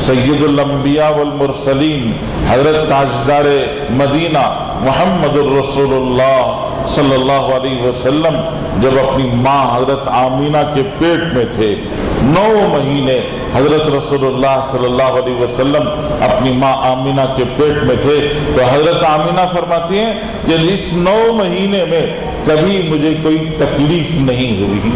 सय्यदुल अंबिया वल मुरसलीन हजरत ताजदार मदीना मुहम्मदुर रसूलुल्लाह सल्लल्लाहु अलैहि वसल्लम जब अपनी माँ हजरत आमीना के पेट में थे, 9 महीने हजरत रसूलुल्लाह सल्लल्लाहु अलैहि वसल्लम अपनी माँ आमीना के पेट में थे, तो हजरत आमीना फरमाती हैं कि इस 9 महीने में कभी मुझे कोई तकलीफ नहीं हुई।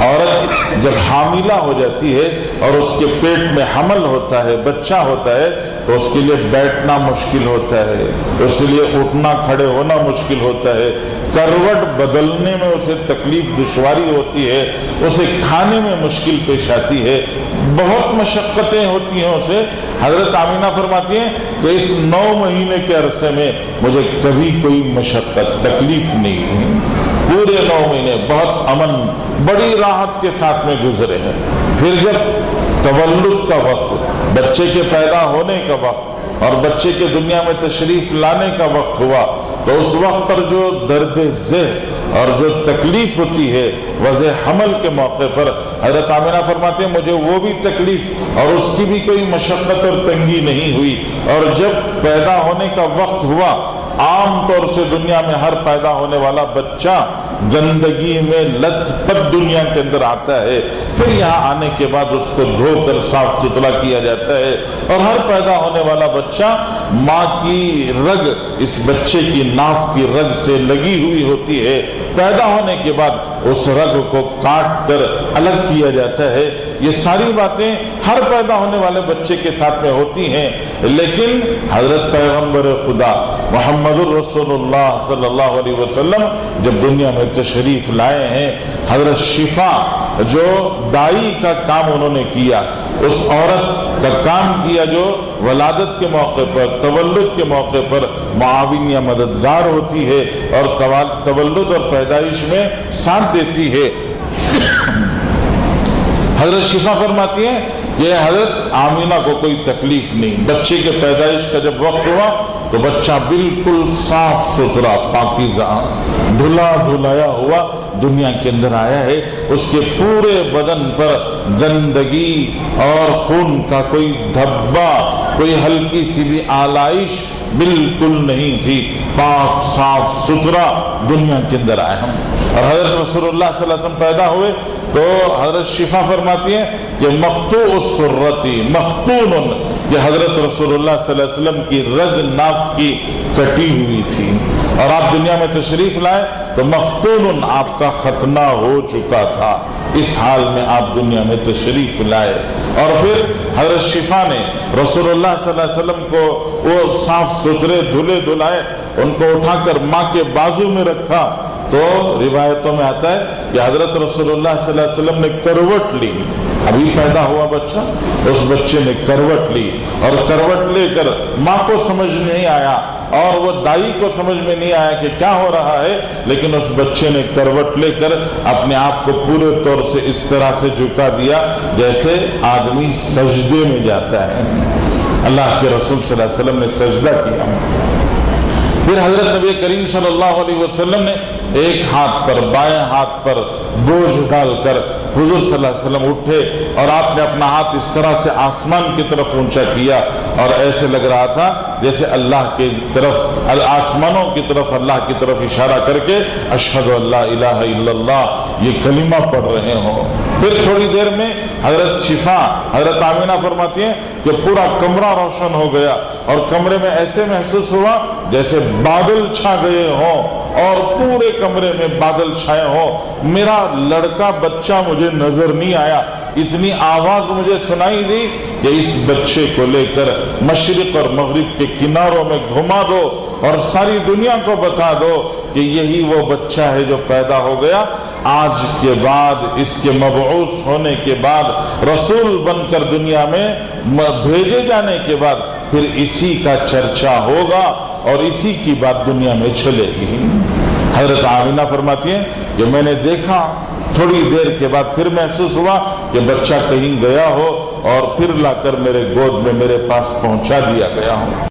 औरत जब हामिला हो जाती है और उसके पेट में हमल होता है, बच्चा होता है, तो उसके लिए बैठना मुश्किल होता है, उसके लिए उठना खड़े होना मुश्किल होता है, करवट बदलने में उसे तकलीफ दुश्वारी होती है, उसे खाने में मुश्किल पेश आती है, बहुत मशक्क़तें होती हैं उसे। हजरत आमीना फरमाती हैं कि इस 9 महीने के अरसे में मुझे कभी कोई मशक्क़त तकलीफ नहीं हुई। पूरे 9 महीने बहुत अमन, बड़ी राहत के साथ में गुजरे हैं। फिर जब तवल्लुद का वक्त, बच्चे के पैदा होने का वक्त और बच्चे के दुनिया में तशरीफ लाने का वक्त हुआ, तो उस वक्त पर जो दर्द ज़ेह और जो तकलीफ होती है वज़े हमल के मौके पर, हज़रत आमिना फरमाते हैं मुझे वो भी तकलीफ और उसकी भी कोई मशक्क़त और तंगी नहीं हुई। और जब पैदा होने का वक्त हुआ, आम तौर से दुनिया में हर पैदा होने वाला बच्चा गंदगी में लथपथ दुनिया के अंदर आता है, फिर यहाँ आने के बाद उसको धोकर साफ सुथरा किया जाता है, और हर पैदा होने वाला बच्चा माँ की रग इस बच्चे की नाफ की रग से लगी हुई होती है। पैदा होने के बाद उस रग को काट कर अलग किया जाता है। ये सारी बातें हर पैदा होने वाले बच्चे के साथ में होती हैं, लेकिन हजरत पैगंबर खुदा मुहम्मदुर रसूलुल्लाह सल्लल्लाहु अलैहि वसल्लम जब दुनिया में तशरीफ लाए हैं, हजरत शिफा जो दाई का काम उन्होंने किया, उस औरत का काम किया जो वलादत के मौके पर, तवल्लुद के मौके पर मुआविन या मददगार होती है और तवल्लुद और पैदाइश में साथ देती है। हजरत शिफा फरमाती है कि हजरत आमीना को कोई तकलीफ नहीं। बच्चे के पैदाइश का जब वक्त हुआ तो बच्चा बिल्कुल साफ सुथरा, पाकीज़ा, धुला धुलाया हुआ दुनिया के अंदर आया है। उसके पूरे बदन पर गंदगी और खून का कोई धब्बा, कोई हल्की सी भी आलाइश बिल्कुल नहीं थी। पाक साफ सुथरा दुनिया के अंदर आए हम। और हजरत रसूलुल्लाह सल्लल्लाहु अलैहि वसल्लम पैदा हुए तो हजरत शिफा फरमाती है कि मक़तूउस सुर्रती मख़तूनुन, कि हजरत रसूलुल्लाह सल्लल्लाहु अलैहि वसल्लम की रग नाफ की कटी हुई थी, और आप दुनिया में तशरीफ लाए तो मख़तूनुन आपका खतना हो चुका था। इस हाल में आप दुनिया में तशरीफ लाए। और फिर हजरत शिफा ने रसूलुल्लाह सल्लल्लाहु अलैहि वसल्लम को वो साफ सुथरे धुले धुलाए, उनको उठाकर माँ के बाजू में रखा। तो रिवायतों में आता है कि हजरत रसूलुल्लाह सल्लल्लाहु अलैहि वसल्लम ने करवट ली। अभी पैदा हुआ बच्चा, उस बच्चे ने करवट ली, और करवट लेकर माँ को समझ नहीं आया और वो दाई को समझ में नहीं आया कि क्या हो रहा है, लेकिन उस बच्चे ने करवट लेकर अपने आप को पूरे तौर से इस तरह से झुका दिया जैसे आदमी सजदे में जाता है। अल्लाह के रसूल सल्लल्लाहु अलैहि वसल्लम ने सजदा किया। फिर हजरत नबी करीम सल्लल्लाहु अलैहि वसल्लम ने एक हाथ पर, बाएं हाथ पर बोझ डालकर हुजूर सल्लल्लाहु अलैहि वसल्लम उठे, और आपने अपना हाथ इस तरह से आसमान की तरफ ऊंचा किया, और ऐसे लग रहा था जैसे अल्लाह की तरफ, आसमानों की तरफ, अल्लाह की तरफ इशारा करके अशहदु अल्ला इलाहा इल्लल्लाह ये कलिमा पढ़ रहे हो। फिर थोड़ी देर में हजरत शिफा, हजरत आमीना फरमाती हैं कि पूरा कमरा रोशन हो गया, और कमरे में ऐसे महसूस हुआ जैसे बादल छा गए हों, और पूरे कमरे में बादल छाए हों। मेरा लड़का बच्चा मुझे नजर नहीं आया, इतनी आवाज मुझे सुनाई दी कि इस बच्चे को लेकर मशरिक और मगरिब के किनारों में घुमा दो और सारी दुनिया को बता दो कि यही वो बच्चा है जो पैदा हो गया। आज के बाद, इसके मबऊस होने के बाद, रसूल बनकर दुनिया में भेजे जाने के बाद फिर इसी का चर्चा होगा और इसी की बात दुनिया में चलेगी। हजरत आमिना फरमाती हैं कि मैंने देखा, थोड़ी देर के बाद फिर महसूस हुआ कि बच्चा कहीं गया हो, और फिर लाकर मेरे गोद में मेरे पास पहुंचा दिया गया हो।